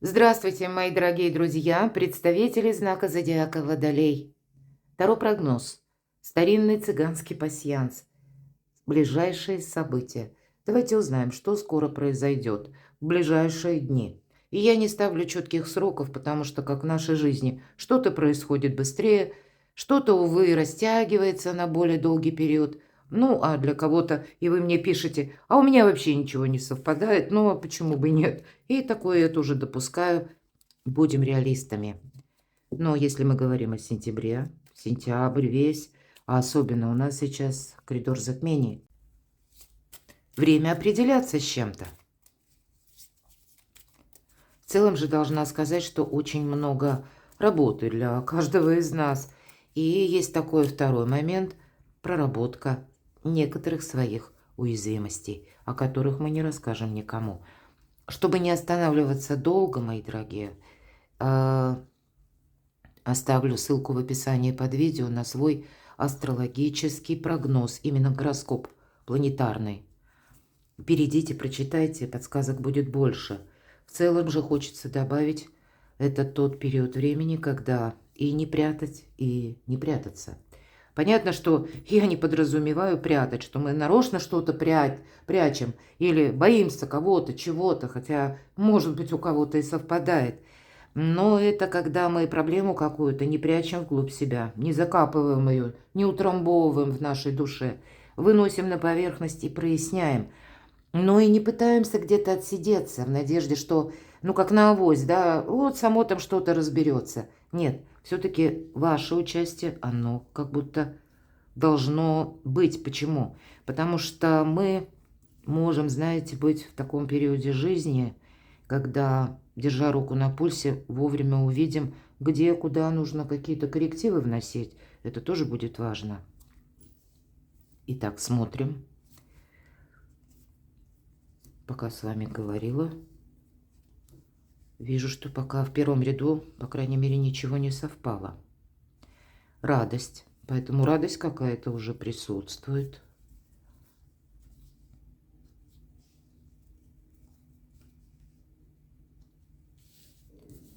Здравствуйте, мои дорогие друзья, представители знака зодиака Водолей. Таро-прогноз. Старинный цыганский пасьянс. Ближайшие события. Давайте узнаем, что скоро произойдет в ближайшие дни. И я не ставлю четких сроков, потому что, как в нашей жизни, что-то происходит быстрее, что-то, увы, растягивается на более долгий период. Ну, а для кого-то, и вы мне пишете, а у меня вообще ничего не совпадает, ну, а почему бы нет? И такое я тоже допускаю. Будем реалистами. Но если мы говорим о сентябре, сентябрь весь, а особенно у нас сейчас коридор затмений, время определяться с чем-то. В целом же должна сказать, что очень много работы для каждого из нас. И есть такой второй момент – проработка некоторых своих уязвимостей, о которых мы не расскажем никому. Чтобы не останавливаться долго, мои дорогие, оставлю ссылку в описании под видео на свой астрологический прогноз, именно гороскоп планетарный. Перейдите, прочитайте, подсказок будет больше. В целом же хочется добавить, это тот период времени, когда и не прятать, и не прятаться. Понятно, что я не подразумеваю прятать, что мы нарочно что-то прячем или боимся кого-то, чего-то, хотя, может быть, у кого-то и совпадает. Но это когда мы проблему какую-то не прячем вглубь себя, не закапываем ее, не утрамбовываем в нашей душе, выносим на поверхность и проясняем. Но и не пытаемся где-то отсидеться в надежде, что, ну как на авось, да, вот само там что-то разберется. Нет, все-таки ваше участие, оно как будто должно быть. Почему? Потому что мы можем, знаете, быть в таком периоде жизни, когда, держа руку на пульсе, вовремя увидим, где, куда нужно какие-то коррективы вносить. Это тоже будет важно. Итак, смотрим. Пока с вами говорила, вижу, что пока в первом ряду, по крайней мере, ничего не совпало. Радость. Поэтому радость какая-то уже присутствует.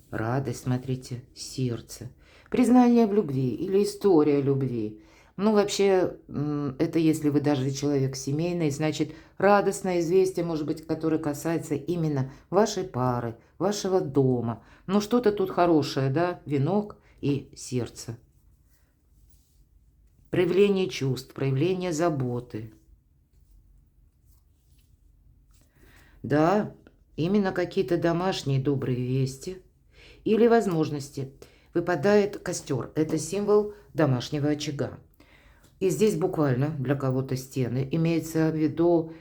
Радость, смотрите, сердце. Признание в любви или история любви. Ну, вообще, это если вы даже человек семейный, значит, радостное известие, может быть, которое касается именно вашей пары, вашего дома. Ну, что-то тут хорошее, да? Венок и сердце. Проявление чувств, проявление заботы. Да, именно какие-то домашние добрые вести или возможности. Выпадает костер. Это символ домашнего очага. И здесь буквально для кого-то стены. Имеется в виду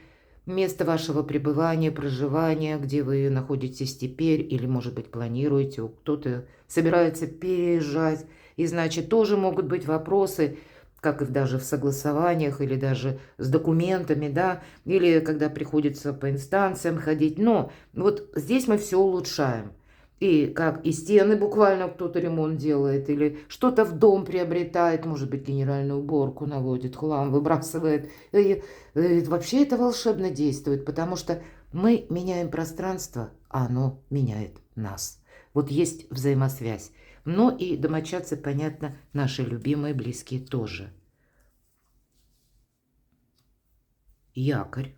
место вашего пребывания, проживания, где вы находитесь теперь или, может быть, планируете, кто-то собирается переезжать. И, значит, тоже могут быть вопросы, как и даже в согласованиях или даже с документами, да, или когда приходится по инстанциям ходить. Но вот здесь мы все улучшаем. И как и стены буквально кто-то ремонт делает, или что-то в дом приобретает, может быть, генеральную уборку наводит, хлам выбрасывает. Вообще это волшебно действует, потому что мы меняем пространство, а оно меняет нас. Вот есть взаимосвязь. Но и домочадцы, понятно, наши любимые, близкие тоже. Якорь.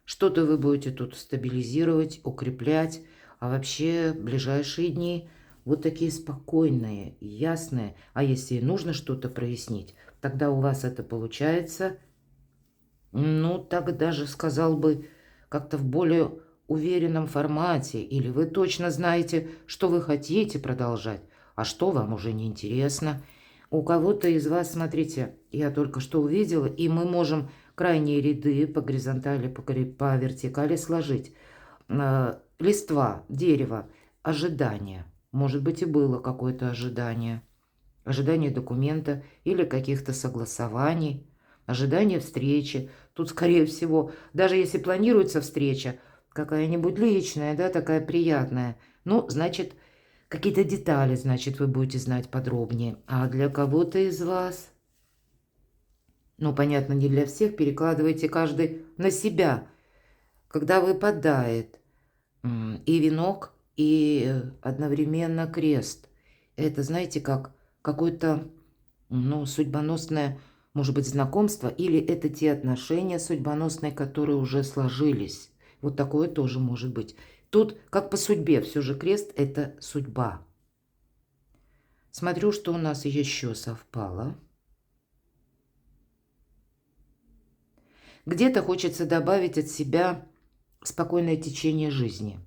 Что-то вы будете тут стабилизировать, укреплять. А вообще ближайшие дни вот такие спокойные, ясные. А если нужно что-то прояснить, тогда у вас это получается. Ну, так даже сказал бы, как-то в более уверенном формате. Или вы точно знаете, что вы хотите продолжать, а что вам уже не интересно. У кого-то из вас, смотрите, я только что увидела, и мы можем крайние ряды по горизонтали, по вертикали сложить. Листва, дерево, ожидание. Может быть, и было какое-то ожидание. Ожидание документа или каких-то согласований. Ожидание встречи. Тут, скорее всего, даже если планируется встреча, какая-нибудь личная, да, такая приятная, ну, значит, какие-то детали, значит, вы будете знать подробнее. А для кого-то из вас, ну, понятно, не для всех, перекладывайте каждый на себя. Когда выпадает и венок, и одновременно крест. Это, знаете, как какое-то, ну, судьбоносное, может быть, знакомство, или это те отношения судьбоносные, которые уже сложились. Вот такое тоже может быть. Тут как по судьбе, все же крест – это судьба. Смотрю, что у нас еще совпало. Где-то хочется добавить от себя спокойное течение жизни.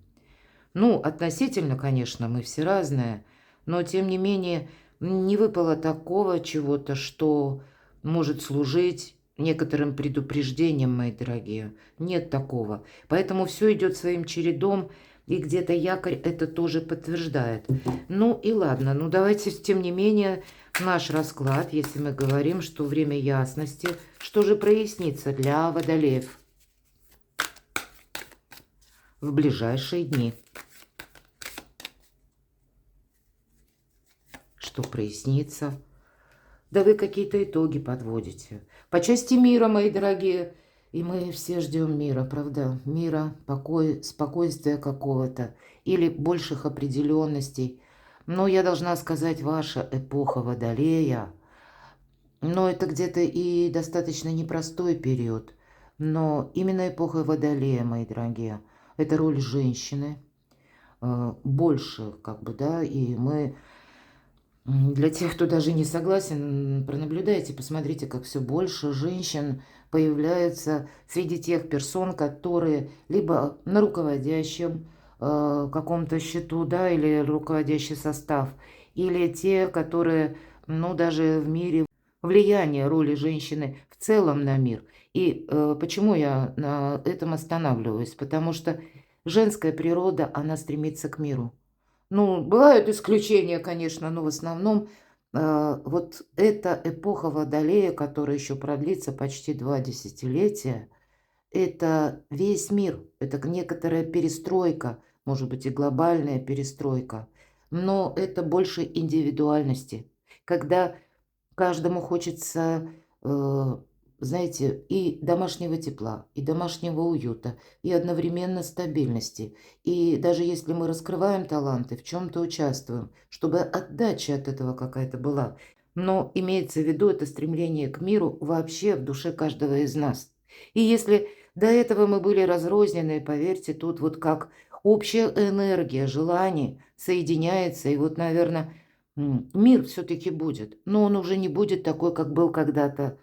Ну, относительно, конечно, мы все разные, но тем не менее не выпало такого чего-то, что может служить некоторым предупреждением, мои дорогие. Нет такого. Поэтому все идет своим чередом, и где-то якорь это тоже подтверждает. Ну и ладно, ну давайте, тем не менее, наш расклад, если мы говорим, что время ясности, что же прояснится для водолеев в ближайшие дни. Что прояснится? Да вы какие-то итоги подводите. По части мира, мои дорогие, и мы все ждем мира, правда? Мира, покоя, спокойствия какого-то или больших определенностей. Но я должна сказать, ваша эпоха Водолея, но это где-то и достаточно непростой период. Но именно эпоха Водолея, мои дорогие, это роль женщины. Больше, как бы, да, и мы... Для тех, кто даже не согласен, пронаблюдайте, посмотрите, как все больше женщин появляется среди тех персон, которые либо на руководящем каком-то счету, да, или руководящий состав, или те, которые, ну, даже в мире влияние роли женщины в целом на мир. И почему я на этом останавливаюсь? Потому что женская природа, она стремится к миру. Ну, бывают исключения, конечно, но в основном вот эта эпоха Водолея, которая еще продлится почти 2 десятилетия, это весь мир, это некоторая перестройка, может быть и глобальная перестройка, но это больше индивидуальности, когда каждому хочется, знаете, и домашнего тепла, и домашнего уюта, и одновременно стабильности. И даже если мы раскрываем таланты, в чем-то участвуем, чтобы отдача от этого какая-то была. Но имеется в виду это стремление к миру вообще в душе каждого из нас. И если до этого мы были разрознены, поверьте, тут вот как общая энергия, желание соединяется, и вот, наверное, мир все-таки будет, но он уже не будет такой, как был когда-то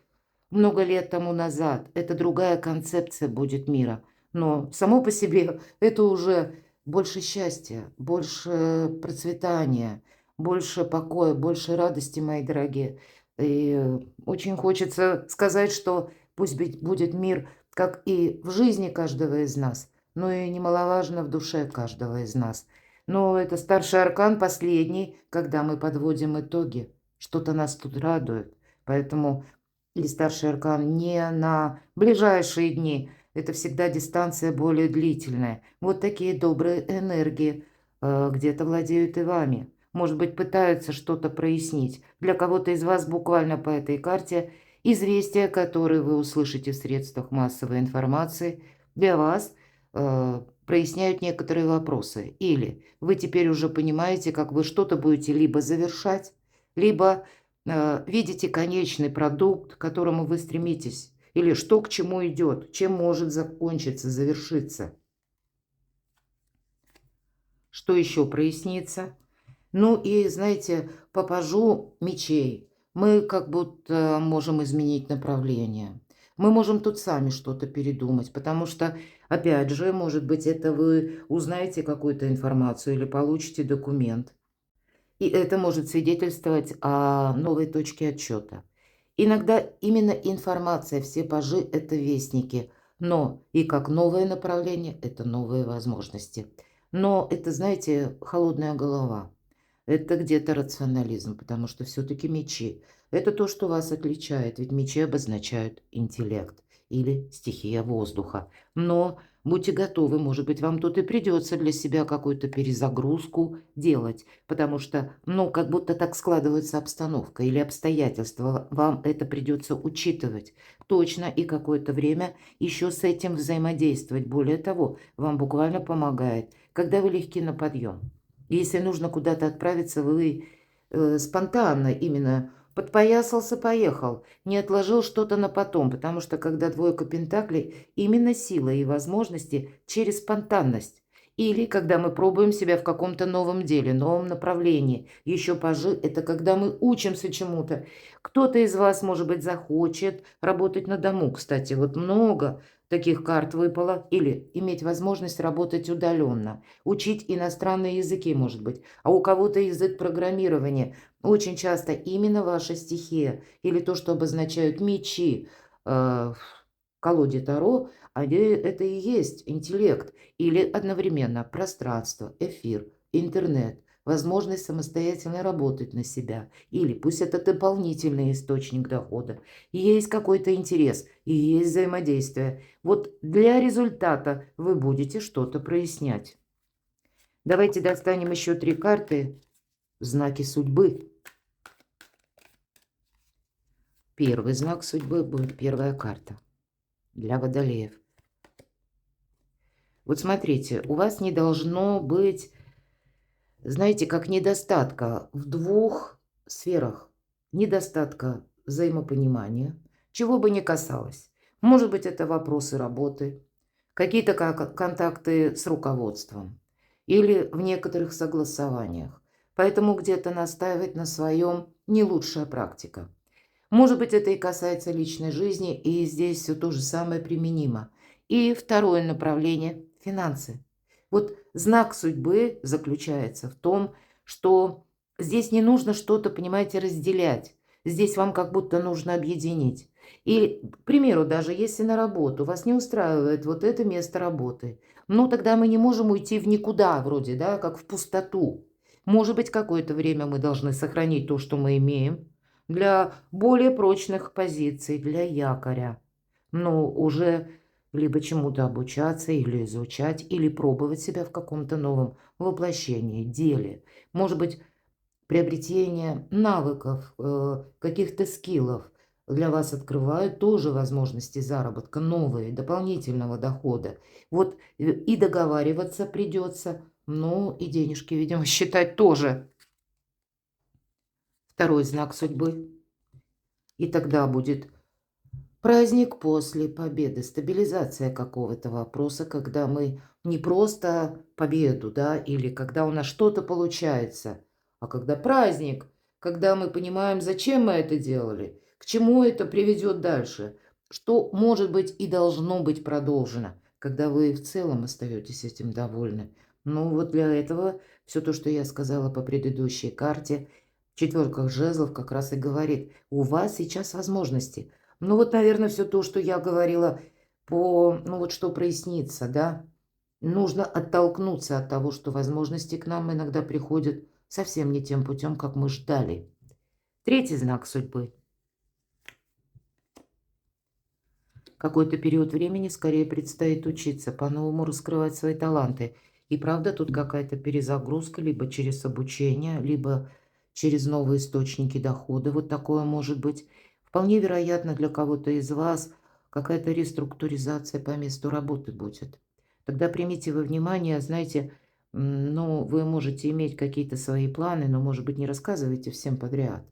много лет тому назад. Это другая концепция будет мира. Но само по себе это уже больше счастья, больше процветания, больше покоя, больше радости, мои дорогие. И очень хочется сказать, что пусть будет мир, как и в жизни каждого из нас, но и немаловажно в душе каждого из нас. Но это старший аркан, последний, когда мы подводим итоги. Что-то нас тут радует. Поэтому или старший аркан не на ближайшие дни. Это всегда дистанция более длительная. Вот такие добрые энергии где-то владеют и вами. Может быть, пытаются что-то прояснить. Для кого-то из вас буквально по этой карте известия, которые вы услышите в средствах массовой информации, для вас проясняют некоторые вопросы. Или вы теперь уже понимаете, как вы что-то будете либо завершать, либо видите конечный продукт, к которому вы стремитесь. Или что к чему идет, чем может закончиться, завершиться. Что еще прояснится? Ну и, знаете, по пажу мечей мы как будто можем изменить направление. Мы можем тут сами что-то передумать, потому что, опять же, может быть, это вы узнаете какую-то информацию или получите документ. И это может свидетельствовать о новой точке отсчета. Иногда именно информация, все пажи – это вестники, но и как новое направление – это новые возможности. Но это, знаете, холодная голова. Это где-то рационализм, потому что все-таки мечи – это то, что вас отличает, ведь мечи обозначают интеллект или стихия воздуха. Но будьте готовы, может быть, вам тут и придется для себя какую-то перезагрузку делать, потому что, ну, как будто так складывается обстановка или обстоятельства, вам это придется учитывать точно и какое-то время еще с этим взаимодействовать. Более того, вам буквально помогает когда вы легки на подъем. Если нужно куда-то отправиться, вы спонтанно именно подпоясался, поехал, не отложил что-то на потом, потому что когда двойка пентаклей, именно сила и возможности через спонтанность. Или когда мы пробуем себя в каком-то новом деле, новом направлении. Еще пажи – это когда мы учимся чему-то. Кто-то из вас, может быть, захочет работать на дому. Кстати, вот много таких карт выпало. Или иметь возможность работать удаленно. Учить иностранные языки, может быть. А у кого-то язык программирования. Очень часто именно ваша стихия. Или то, что обозначают мечи в колоде Таро, это и есть интеллект. Или одновременно пространство, эфир, интернет, возможность самостоятельно работать на себя. Или пусть это дополнительный источник дохода. И есть какой-то интерес, и есть взаимодействие. Вот для результата вы будете что-то прояснять. Давайте достанем еще 3 карты. Знаки судьбы. Первый знак судьбы будет первая карта для водолеев. Вот смотрите, у вас не должно быть, знаете, как недостатка в 2 сферах. Недостатка взаимопонимания, чего бы ни касалось. Может быть, это вопросы работы, какие-то контакты с руководством или в некоторых согласованиях. Поэтому где-то настаивать на своем не лучшая практика. Может быть, это и касается личной жизни, и здесь все то же самое применимо. И второе направление – финансы. Вот знак судьбы заключается в том, что здесь не нужно что-то, понимаете, разделять. Здесь вам как будто нужно объединить. И, к примеру, даже если на работу вас не устраивает вот это место работы, ну тогда мы не можем уйти в никуда вроде, да, как в пустоту. Может быть, какое-то время мы должны сохранить то, что мы имеем, для более прочных позиций, для якоря. Но уже либо чему-то обучаться, или изучать, или пробовать себя в каком-то новом воплощении, деле. Может быть, приобретение навыков, каких-то скиллов для вас открывают тоже возможности заработка, новые, дополнительного дохода. Вот и договариваться придется, ну и денежки, видимо, считать тоже. Второй знак судьбы. И тогда будет праздник после победы, стабилизация какого-то вопроса, когда мы не просто победу, да, или когда у нас что-то получается, а когда праздник, когда мы понимаем, зачем мы это делали, к чему это приведет дальше, что может быть и должно быть продолжено, когда вы в целом остаетесь этим довольны. Ну вот для этого все то, что я сказала по предыдущей карте, четверка жезлов как раз и говорит, у вас сейчас возможности. Ну вот, наверное, все то, что я говорила ну вот что прояснится, да. Нужно оттолкнуться от того, что возможности к нам иногда приходят совсем не тем путем, как мы ждали. Третий знак судьбы. Какой-то период времени скорее предстоит учиться, по-новому раскрывать свои таланты. И правда, тут какая-то перезагрузка, либо через обучение, либо через новые источники дохода. Вот такое может быть. Вполне вероятно, для кого-то из вас какая-то реструктуризация по месту работы будет. Тогда примите во внимание, знаете, ну, вы можете иметь какие-то свои планы, но, может быть, не рассказывайте всем подряд.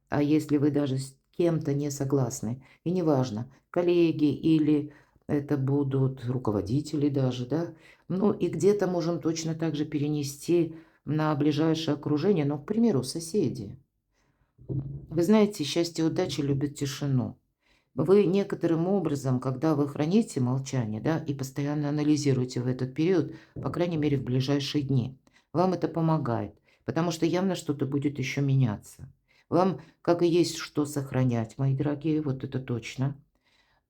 А если вы даже с кем-то не согласны, и неважно, коллеги или это будут руководители даже, да, ну и где-то можем точно так же перенести на ближайшее окружение, ну, к примеру, соседи. Вы знаете, счастье и удача любят тишину. Вы некоторым образом, когда вы храните молчание, да, и постоянно анализируете в этот период, по крайней мере, в ближайшие дни, вам это помогает, потому что явно что-то будет еще меняться. Вам, как и есть что сохранять, мои дорогие, вот это точно,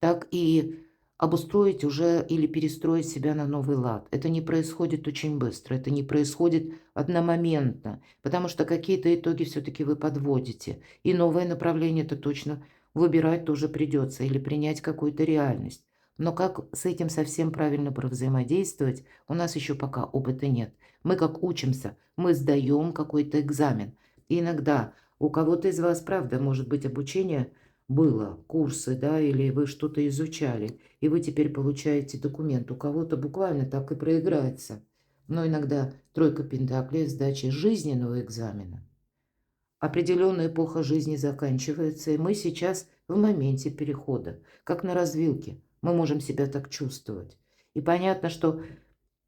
так и обустроить уже или перестроить себя на новый лад. Это не происходит очень быстро, это не происходит одномоментно, потому что какие-то итоги все-таки вы подводите, и новое направление это точно выбирать тоже придется или принять какую-то реальность. Но как с этим совсем правильно взаимодействовать, у нас еще пока опыта нет. Мы как учимся, мы сдаем какой-то экзамен. И иногда у кого-то из вас, правда, может быть обучение было, курсы, да, или вы что-то изучали, и вы теперь получаете документ. У кого-то буквально так и проиграется. но иногда тройка пентаклей – сдача жизненного экзамена. Определенная эпоха жизни заканчивается, и мы сейчас в моменте перехода, как на развилке. Мы можем себя так чувствовать. И понятно, что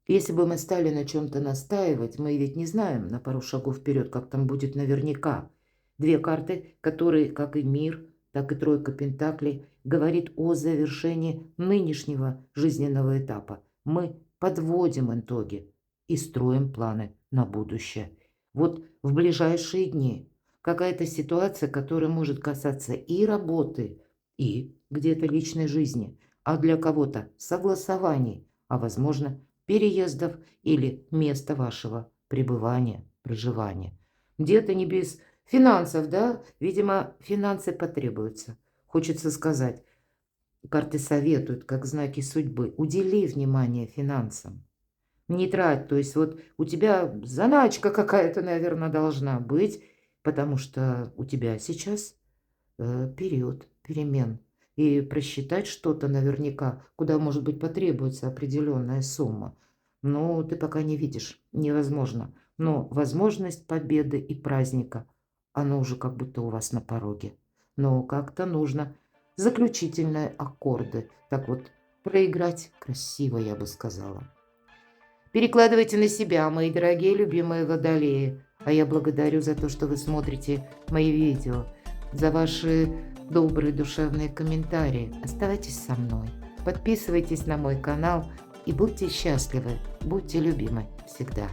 если бы мы стали на чем-то настаивать, мы ведь не знаем на пару шагов вперед, как там будет наверняка. Две карты, которые, как и мир, так и тройка пентаклей, говорит о завершении нынешнего жизненного этапа. Мы подводим итоги и строим планы на будущее. Вот в ближайшие дни какая-то ситуация, которая может касаться и работы, и где-то личной жизни, а для кого-то согласований, а возможно переездов или места вашего пребывания, проживания. Где-то не без финансов, да? Видимо, финансы потребуются. Хочется сказать, карты советуют, как знаки судьбы, удели внимание финансам. Не трать, то есть вот у тебя заначка какая-то, наверное, должна быть, потому что у тебя сейчас период перемен. И просчитать что-то наверняка, куда, может быть, потребуется определенная сумма. Но ты пока не видишь, невозможно. Но возможность победы и праздника, оно уже как будто у вас на пороге. Но как-то нужно заключительные аккорды. Так вот, проиграть красиво, я бы сказала. Перекладывайте на себя, мои дорогие любимые водолеи. А я благодарю за то, что вы смотрите мои видео, за ваши добрые душевные комментарии. Оставайтесь со мной, подписывайтесь на мой канал и будьте счастливы, будьте любимы всегда.